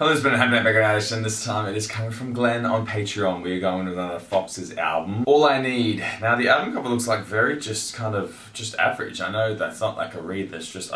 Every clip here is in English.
Hello, it's been a Handmade Background Edition. This time it is coming from Glenn on Patreon. We're going with another Fox's album, All I Need. Now the album cover looks like very just average. I know that's not like a read, that's just,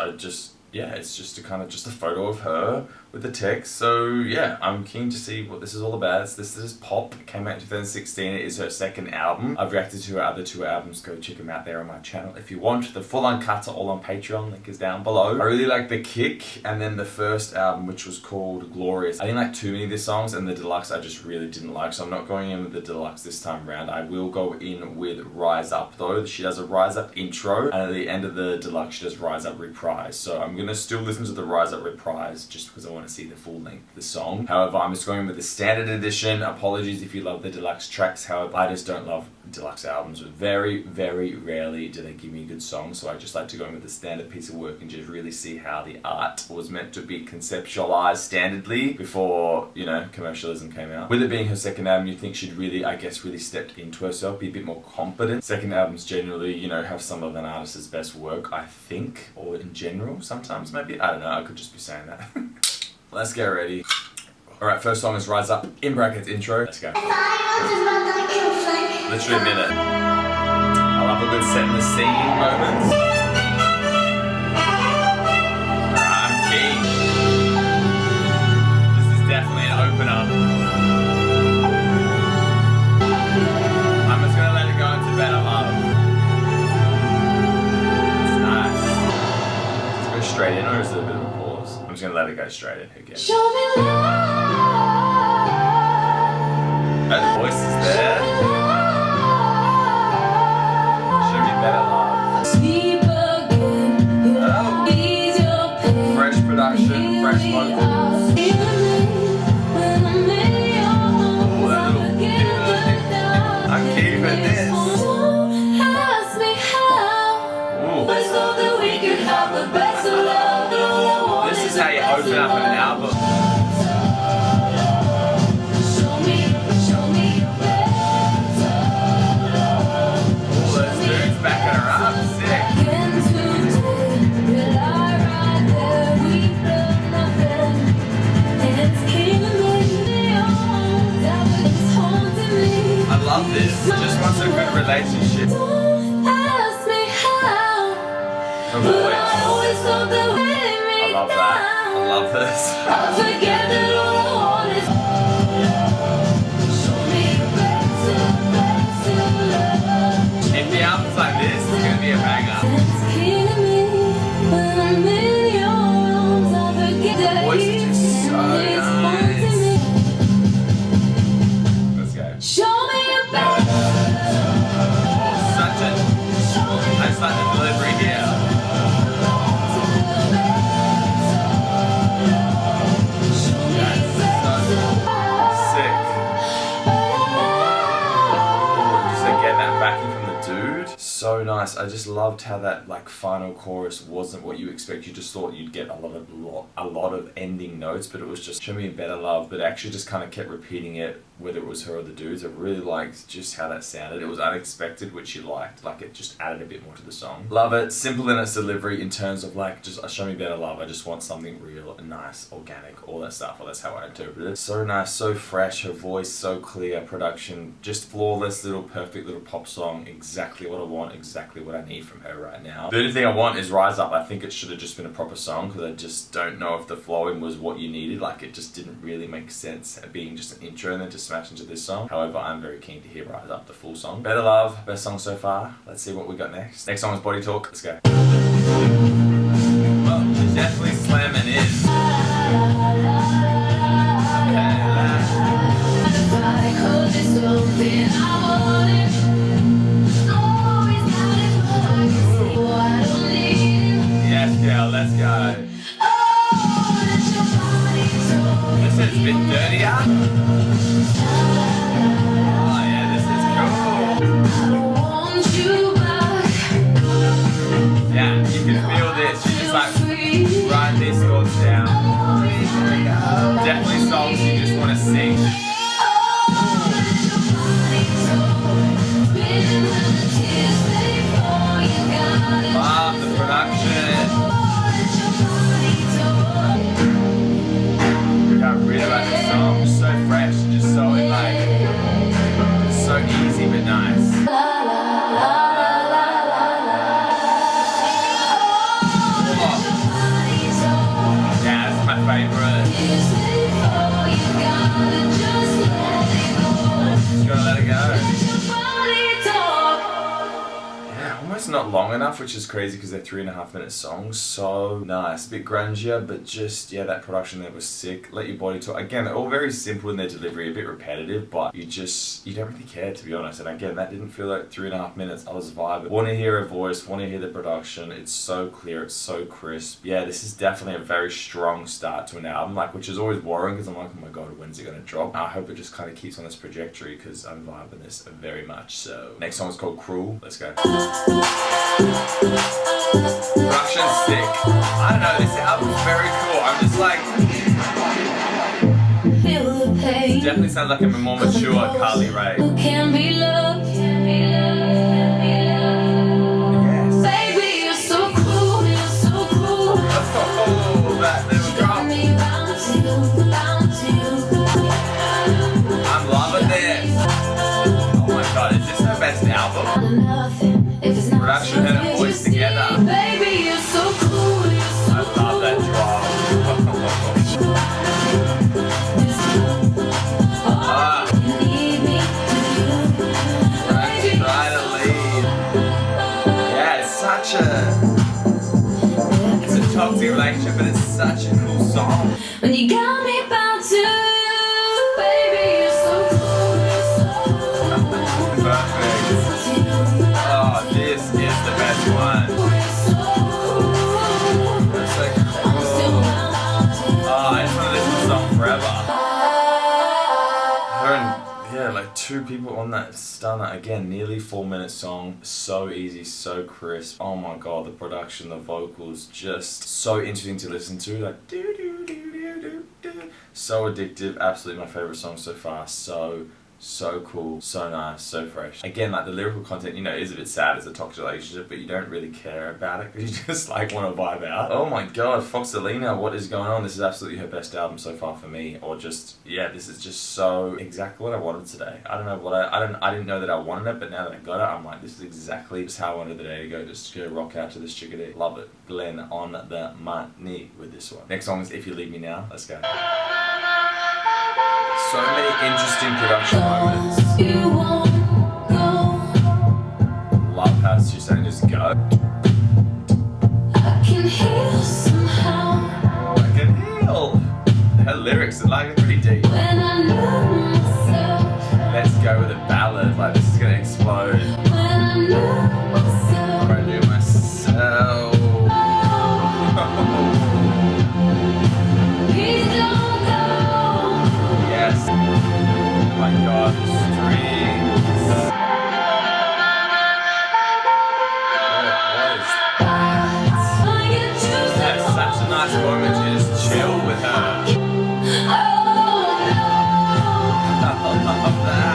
it's just a photo of her with the text. So yeah, I'm keen to see what this is all about. This is Pop. It came out in 2016. It is her second album. I've reacted to her other two albums. Go check them out there on my channel if you want. The full-on cuts are all on Patreon. Link is down below. I really like the kick, and then the first album, which was called Glorious. I didn't like too many of the songs, and the deluxe I just really didn't like. So I'm not going in with the deluxe this time around. I will go in with Rise Up though. She does a Rise Up intro, and at the end of the deluxe she does Rise Up Reprise. So I'm gonna still listen to the Rise Up Reprise just because I want to see the full length of the song. However, I'm just going with the standard edition. Apologies if you love the deluxe tracks. However, I just don't love deluxe albums. Very, very rarely do they give me good songs. So I just like to go in with the standard piece of work and just really see how the art was meant to be conceptualized standardly before, you know, commercialism came out. With it being her second album, you think she'd really, really stepped into herself, be a bit more confident. Second albums generally, you know, have some of an artist's best work, I think, or in general, sometimes maybe. I don't know, I could just be saying that. Let's get ready. Alright, first song is Rise Up, in brackets intro. Let's go. Literally a minute. I love a good set in the scene moments. Alright, I'm keen. This is definitely an opener. I'm just gonna let it go into Better Love. It's nice. Let's go straight in, or is it a bit of a pause? I'm just gonna let it go straight in. Who cares? Show me love. The voice is there. Show me better love. Sleep again. Oh. Ease your pain. Fresh production, fresh vocals. I'm keeping this. Don't ask me how. Ooh. Let's hope that we can have the best of love. This is how you open up an album. Show me better love. Ooh, those dudes backing her up. Sick. Again today, will I ride there? We love nothing. It's killing me. It's haunting me. I love this. Just wants a good relationship. Don't ask me how. Her But I voice. always thought that we'd I love that. I love this. I forget that all I want is show me better love. If the album's like this, it's gonna be a banger. It's killing me when I'm in your arms. I forget that Voice is just so it's nice. haunting me. Let's go. Show me better. Such a. I just like the delivery here. So nice. I just loved how that like final chorus wasn't what you expect. You just thought you'd get a lot of ending notes, but it was just show me a better love, but actually just kind of kept repeating it, whether it was her or the dudes. I really liked just how that sounded. It was unexpected, which you liked. Like it just added a bit more to the song. Love it. Simple in its delivery in terms of like just a show me better love. I just want something real and nice, organic, all that stuff. Well, that's how I interpret it. So nice, so fresh. Her voice so clear. Production just flawless. Perfect little pop song. Exactly what I want. Exactly what I need from her right now. The only thing I want is Rise Up. I think it should have just been a proper song because I just don't know if the flowing was what you needed. Like it just didn't really make sense being just an intro and then to smash into this song. However, I'm very keen to hear Rise Up, the full song. Better Love, best song so far. Let's see what we got next. Next song is Body Talk. Let's go. Well, she's definitely slamming in. Yes, girl, let's go. This is a bit dirtier. Oh yeah, this is cool. Yeah, you can feel this. You just like write these thoughts down. Definitely songs you just want to sing. Love the production. Got rid of not long enough, which is crazy because they're 3.5-minute songs. So nice, a bit grungier, but just yeah, that production there was sick. Let Your Body Talk. Again, they're all very simple in their delivery, a bit repetitive, but you don't really care, to be honest. And again, that didn't feel like 3.5 minutes. I was vibing. Want to hear a voice, want to hear the production. It's so clear, it's so crisp. Yeah, this is definitely a very strong start to an album, like, which is always worrying because I'm like, oh my god, when's it gonna drop? I hope it just kind of keeps on this trajectory because I'm vibing this very much. So next song is called Cruel. Let's go. Production's sick. I don't know, this album's very cool. I'm just like, it definitely sounds like a more mature Carly Rae. Can be loved, can be loved, can be loved. Yes. Baby, you're so cool, you're so cool. Oh, that little drop. Got me bound to you, bound to you. I'm loving this. Oh my god, is this her best album? Nothing if it's not Production and her voice together. Baby, you're so cool, you're so I love that drop. you need me, Try to lead. Yeah, it's such a toxic relationship, but it's such a cool song. when you got me bound to you. Baby, you're so cool, you're so Perfect. Oh, this is the best one. It's like, oh, I just want to listen to the song forever. Her and, yeah, like 2 people on that stunner. Again, nearly 4-minute song. So easy, so crisp. Oh my god, the production, the vocals, just so interesting to listen to. Like, do do do do do do. So addictive. Absolutely my favorite song so far. So cool, so nice, so fresh. Again, like the lyrical content, is a bit sad as a toxic relationship, but you don't really care about it because you just like want to vibe out. Oh my god, Foxalina, what is going on? This is absolutely her best album so far for me, or just, yeah, this is just so exactly what I wanted today. I don't know what I didn't know that I wanted it, but now that I got it, I'm like, this is exactly just how I wanted the day to go. Just go rock out to this chickadee. Love it. Glenn on the money with this one. Next song is If You Leave Me Now. Let's go. So many interesting production moments. You won't go. Love how she's saying just go. I can heal somehow I can heal. Her lyrics are like pretty deep. when I know myself. Let's go with a ballad. Like this is gonna explode. When I know myself. I do myself. Please don't go. Yes. Oh my god, the strings. What is That's such a nice moment to just chill with her. I love that.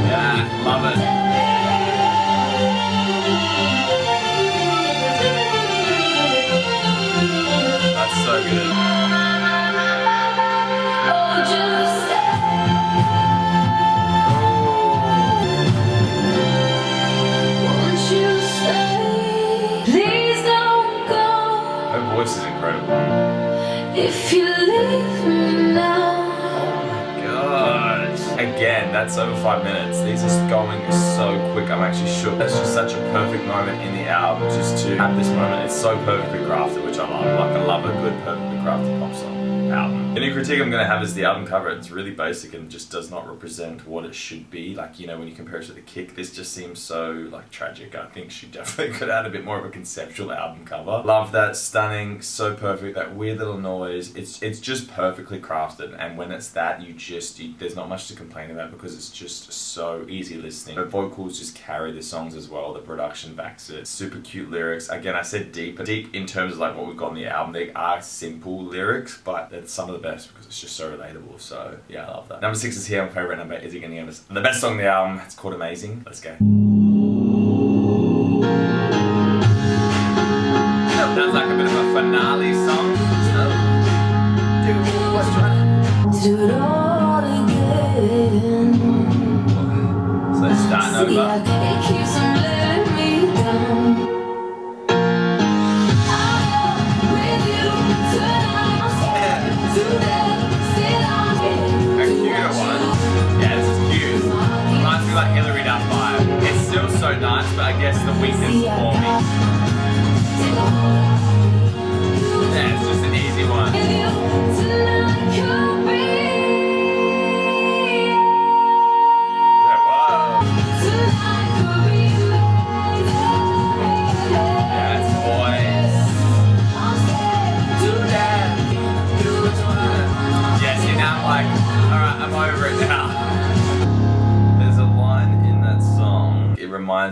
Yeah, love it. That's so good. Her voice is incredible. If you leave me now, God. Again, that's over 5 minutes. These are going so quick. I'm actually shook. That's just such a perfect moment in the album just to have this moment. It's so perfectly crafted, which I love. Like, I love a good, perfectly crafted pop song album. The only critique I'm going to have is the album cover. It's really basic and just does not represent what it should be. Like, when you compare it to The Kick, this just seems so, like, tragic. I think she definitely could add a bit more of a conceptual album cover. Love that. Stunning. So perfect. That weird little noise. It's just perfectly crafted. And when it's that, there's not much to complain about because it's just so easy listening. The vocals just carry the songs as well. The production backs it. Super cute lyrics. Again, I said deep in terms of like what we've got on the album. They are simple lyrics, but it's some of the best because it's just so relatable. So yeah, I love that. Number 6 is here. My favorite number. Is it gonna give us the best song on the album? It's called Amazing. Let's go. Sounds like a bit of a finale song. do it all again. So it's starting over. It keeps on letting me down. I'm with you tonight. I'm scared to death. Sit on me. A cute one. Yeah, this is cute. Reminds me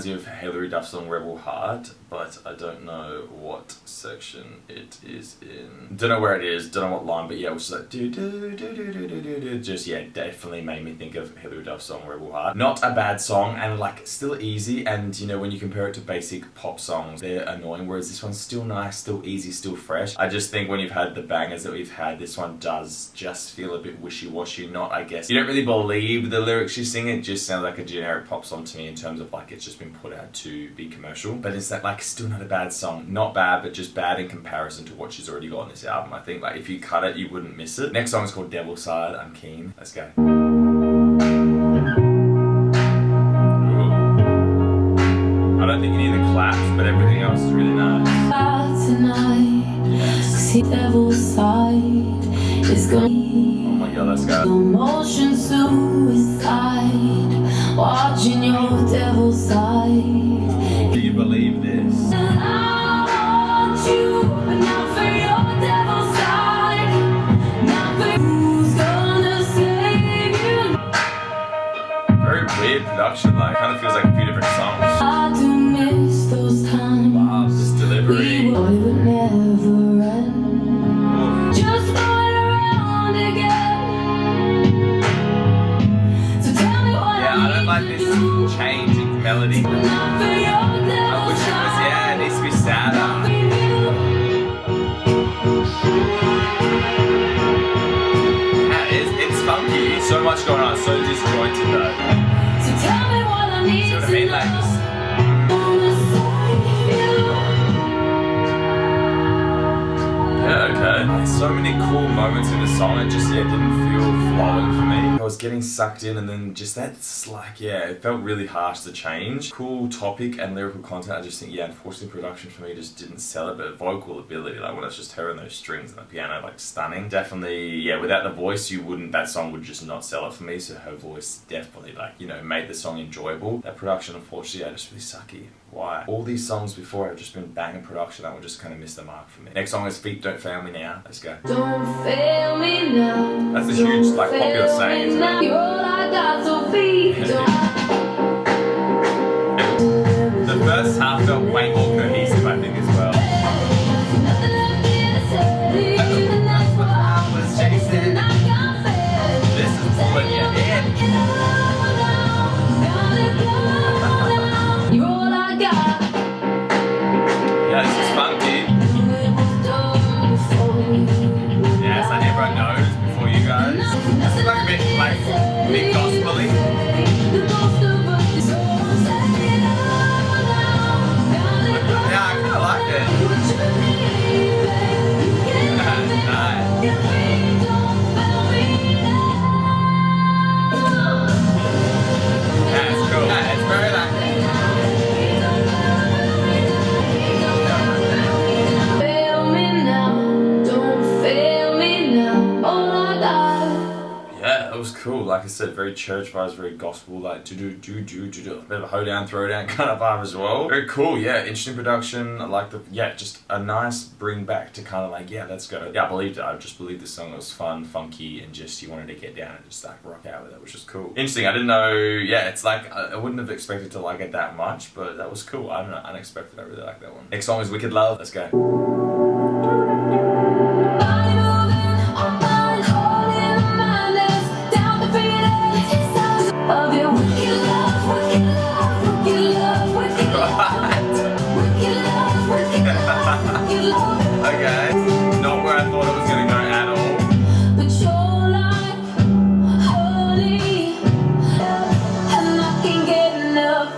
reminds me of Hilary Duff's song Rebel Heart, but I don't know what section it is in. Don't know where it is, don't know what line, but yeah, it was like do do do do do do do do. Just yeah, definitely made me think of Hilary Duff's song Rebel Heart. Not a bad song, and like still easy, and you know, when you compare it to basic pop songs, they're annoying, whereas this one's still nice, still easy, still fresh. I just think when you've had the bangers that we've had, this one does just feel a bit wishy-washy. Not, I guess, you don't really believe the lyrics she's singing. It just sounds like a generic pop song to me in terms of like it's just been put out to be commercial. But it's that like still not a bad song. Not bad, but just bad in comparison to what she's already got on this album. I think like if you cut it, you wouldn't miss it. Next song is called Devil Side. I'm keen. Let's go. I don't think you need the claps, but everything else is really nice. Devil's side is Oh my god, let's go. motion suicide, watching your devil's side. Do you believe this? I want you, but not for your devil's side. Not for who's gonna save you. Very weird production, like kind of feels like a few different songs. I do miss those times. Wow, this delivery. We would never end. Just going around again. So tell me what Yeah, I don't like this change in melody. Not for your I devil's wish it was, yeah, it needs to be sadder. Yeah, it's funky. So much going on, so disjointed though. So tell me what I need See what I to mean? know. Like this. Wanna save you. Yeah, okay. So many cool moments in the song, it just yeah didn't feel flowing for me. I was getting sucked in, and then just that's like yeah, it felt really harsh to change. Cool topic and lyrical content. I just think yeah, unfortunately production for me just didn't sell it, but vocal ability, like when it's just her and those strings and the piano, like stunning. Definitely yeah, without the voice you wouldn't, that song would just not sell it for me. So her voice definitely like you know made the song enjoyable. That production unfortunately yeah, just really sucky. Why? All these songs before have just been banging production that would just kind of miss the mark for me. Next song is Feet Don't Fail Me Now. Let's go. Don't fail me now. That's a huge like popular saying, isn't it? You're all I got, so feet don't. The first half felt way more cohesive, I think, as well. Nothing left here to say, and that's what I was chasing. I got failed. This is pulling your head. You're all I got. Yeah, this is funky. Yeah, it's like everyone knows before you guys. This is like a bit gospel-y. Yeah, I kind of like it. Nice. Yeah, it's cool. Yeah, it's very like Fail me now, don't fail me now, all I got. yeah, it was cool. Like I said, very church vibes, very gospel, like do a bit of a hoedown, throwdown kind of vibe as well. Very cool, yeah. Interesting production. I like the just a nice bring back to kind of like yeah, let's go. Yeah, I believed it. I just believed this song was fun, funky, and just you wanted to get down and just like rock out with it, which was cool. Interesting. I didn't know. Yeah, it's like I wouldn't have expected to like it that much, but that was cool. I don't know, unexpected. I really like that one. Next song is Wicked Love. Let's go. Body moving, mind holding the madness, down the feelings of your wicked love, wicked love, wicked love, wicked love, wicked love, wicked love, wicked love. Okay, not where I thought it was gonna go at all. But you're like honey, and I can't get enough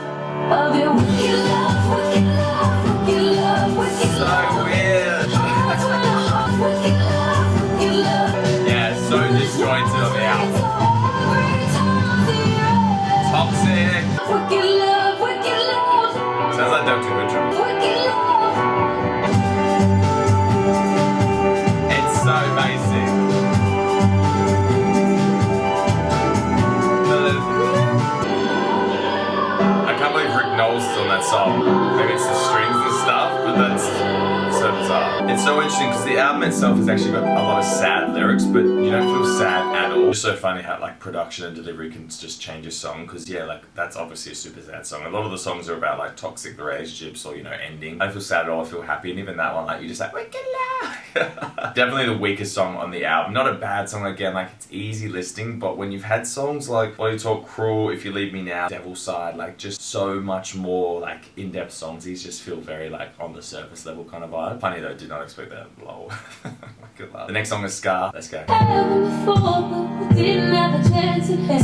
of your wicked love, wicked love, wicked love, wicked So love. weird. the album itself has actually got a lot of sad lyrics, but you don't feel sad at all. It's so funny how like production and delivery can just change a song, because yeah, like that's obviously a super sad song. A lot of the songs are about like toxic relationships or, you know, ending. I don't feel sad at all, I feel happy, and even that one, like, you just like, wicked love. Definitely the weakest song on the album. Not a bad song, again, like it's easy listening, but when you've had songs like Body Talk, Cruel, If You Leave Me Now, Devil's Side, like just so much more like in-depth songs, these just feel very like on the surface level kind of vibe. Funny though, did not expect that. Lol. Good love. The next song is Scar. Let's go.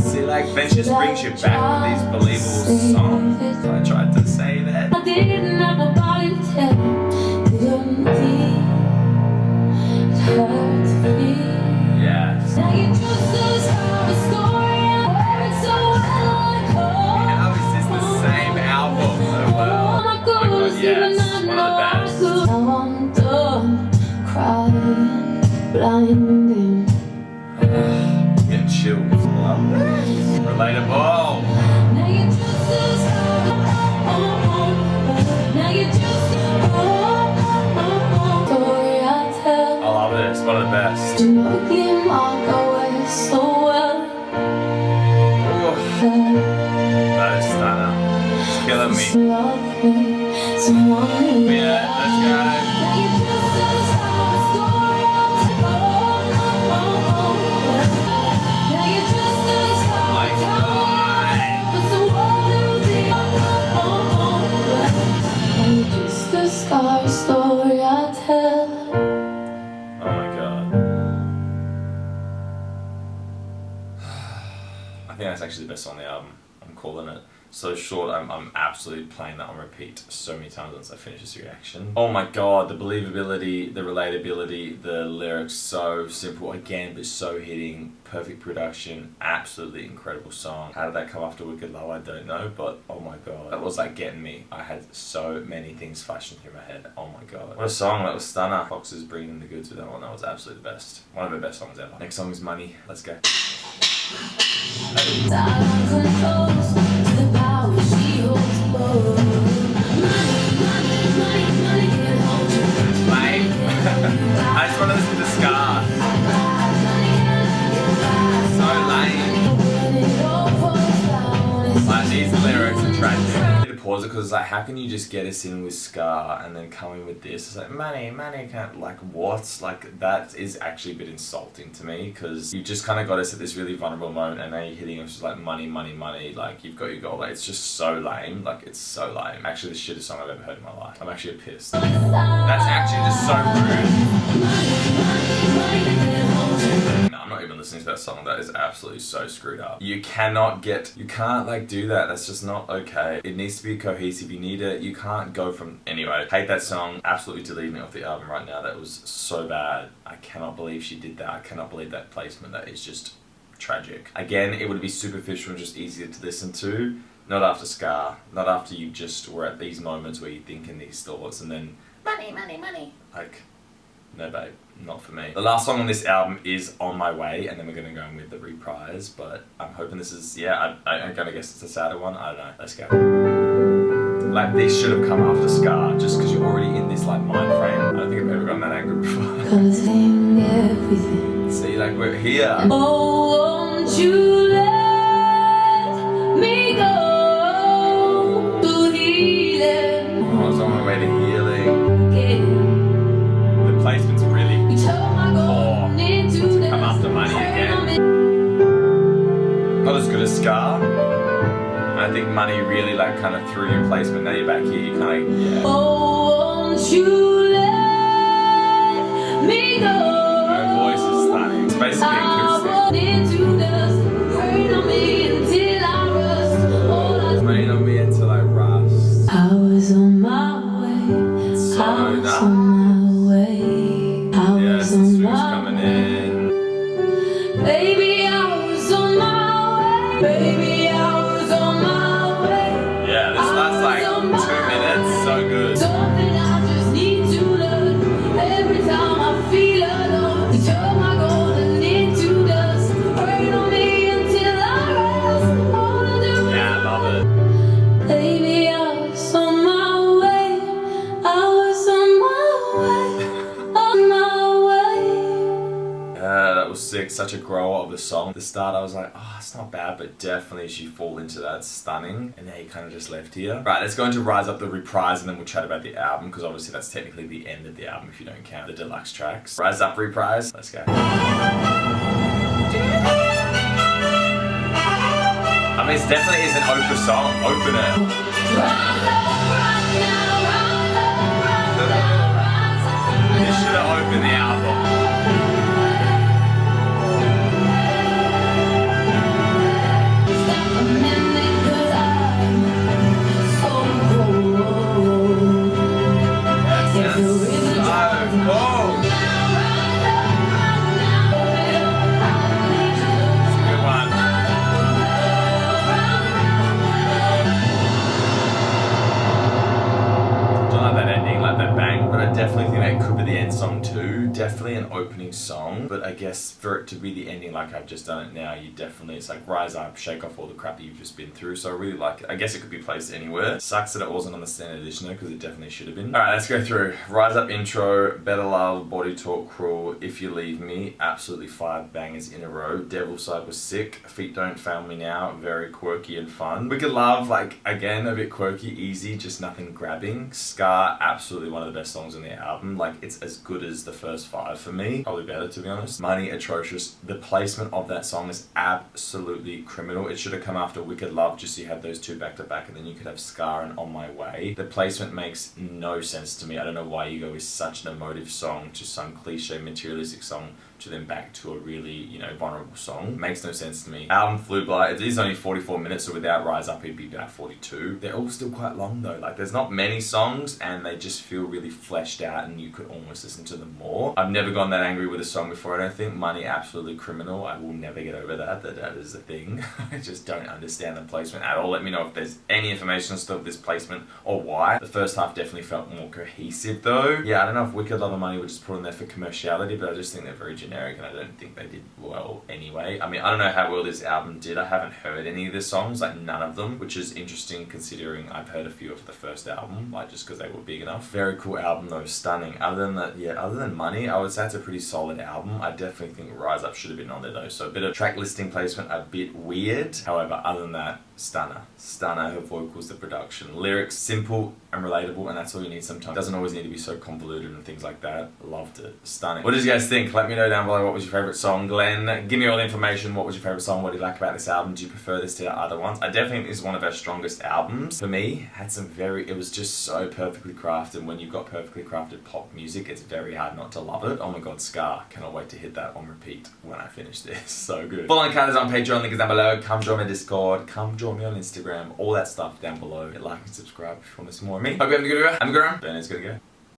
See, like, Ben just brings you back with these believable songs. I tried to say that. I didn't have nobody to tell. Didn't it hurt to feel? Yes. Now you just a story. I heard so well like How is this the same album so well? oh my God, yes. One of the best. Now I'm done crying, blinding. Getting chills. Love this. Relatable. Now you just now you just story I tell. I love it. It's one of the best. You look in my away so well. That is stunner. It's killing me. Love me, someone who Yeah, let's go. now you just story I tell. Now you just My God. but someone who you're just a scar story I tell. Oh my God. I think that's actually the best song on the album. I'm calling it. So short, I'm absolutely playing that on repeat so many times once I finish this reaction. Oh my God, the believability, the relatability, the lyrics, so simple again, but so hitting. Perfect production, absolutely incredible song. How did that come after Wicked Love? I don't know, but oh my God, that was like getting me. I had so many things flashing through my head. Oh my God, what a song! That was stunner. Fox is bringing the goods with that one. That was absolutely the best. One of the best songs ever. Next song is Money. Let's go. Silence and close to the power she holds close. Money, get hold of Lame. I just want to listen to Scar. So lame. when it all falls down. Like, these lyrics are tragic. I need to pause it because it's like, how can you just get us in with Scar and then come in with this? It's like, money, can't, like, what? Like, that is actually a bit insulting to me, because you just kind of got us at this really vulnerable moment and now you're hitting us just like money, like, you've got your goal. Like, it's just so lame. Like, it's so lame. Actually, the shittest song I've ever heard in my life. I'm actually pissed. That's actually just so rude. No, I'm not even listening to that song. That is absolutely so screwed up. You can't like do that. That's just not okay. It needs to be cohesive. You need it. You can't go from, anyway. Hate that song. Absolutely deleting it off the album right now. That was so bad. I cannot believe she did that. I cannot believe that placement. That is just tragic. Again, it would be superficial and just easier to listen to. Not after Scar. Not after you just were at these moments where you're thinking these thoughts and then money. Like, no babe, not for me. The last song on this album is On My Way, and then we're gonna go in with the reprise, but I'm hoping this is, yeah, I'm gonna guess it's a sadder one. I don't know. Let's go. Like, this should have come after Scar, just because you're already in this like mind frame. I don't think I've ever gotten that angry before. Causing everything. See, like, we're here. Oh, won't you let me go to healing I was on my way to healing. again? The placement's really You took my gold into to come after money again. Not as good as Scar. I think Money really like kind of threw your placement. Now you're back here. You kind of, yeah. Oh, won't you let me go? Her voice is stunning. It's basically I acoustic. run into dust, rain on me until I rust. All I Rain on me until I rust. I was on my way. So I was nice. on my way. I Yes, was the on swing's my coming way. in. Baby, I was on my way. Baby, I was on my way. Yeah, this last like 2 minutes. So good. Something I just need to learn. Every time I feel alone, you turn my golden into dust. was sick, such a grower of the song. At the start I was like, oh, it's not bad, but definitely as you fall into that, stunning. And now you kind of just left here. Right, let's go into Rise Up the Reprise and then we'll chat about the album, because obviously that's technically the end of the album if you don't count the deluxe tracks. Rise Up, Reprise, let's go. I mean, it definitely is an opener song, This should have opened the album. Definitely think that could be the end song too. Definitely an opening song, but I guess for it to be the ending like I've just done it now, you definitely, it's like rise up, shake off all the crap that you've just been through. So I really like it. I guess it could be placed anywhere. Sucks that it wasn't on the standard edition though, because it definitely should have been. Alright, let's go through. Rise Up intro, Better Love, Body Talk, Cruel, If You Leave Me, absolutely 5 bangers in a row. Devil Side was sick. Feet Don't Fail Me Now, very quirky and fun. Wicked Love, like again, a bit quirky, easy, just nothing grabbing. Scar, absolutely one of the best songs on the album. Like it's as good as the first 5 for me, probably better to be honest. Money, atrocious. The placement of that song is absolutely criminal. It should have come after Wicked Love, just so you had those 2 back to back, and then you could have Scar and On My Way. The placement makes no sense to me. I don't know why you go with such an emotive song to some cliche materialistic song to then back to a really, you know, vulnerable song. Makes no sense to me. Album flew by. It is only 44 minutes, so without Rise Up it'd be about 42. They're all still quite long though. Like there's not many songs and they just feel really fleshed out and you could almost listen to them more. I've never gone that angry with a song before, I don't think. Money, absolutely criminal. I will never get over that is a thing. I just don't understand the placement at all. Let me know if there's any information as to this placement or why. The first half definitely felt more cohesive though. Yeah, I don't know if Wicked Love and Money were just put in there for commerciality, but I just think they're very generic and I don't think they did well anyway. I mean, I don't know how well this album did. I haven't heard any of the songs, like none of them, which is interesting considering I've heard a few of the first album, like just because they were big enough. Very cool album though, stunning. Other than that, yeah, other than Money, I would say it's a pretty solid album. I definitely think Rise Up should have been on there though, so a bit of track listing placement, a bit weird. However, other than that, stunner. Stunner, her vocals, the production. Lyrics, simple and relatable, and that's all you need sometimes. Doesn't always need to be so convoluted and things like that. Loved it. Stunning. What did you guys think? Let me know down below what was your favourite song. Glenn, give me all the information. What was your favourite song? What do you like about this album? Do you prefer this to the other ones? I definitely think this is one of our strongest albums. For me, had some it was just so perfectly crafted. When you've got perfectly crafted pop music, it's very hard not to love it. Oh my god, Scar. Cannot wait to hit that on repeat when I finish this. So good. Full on cutters on Patreon, link is down below. Come join my Discord. Come join me on Instagram. All that stuff down below. Like and subscribe if you want to see more of me. Hope you have a good one. I'm Gurram. Ben is gonna go.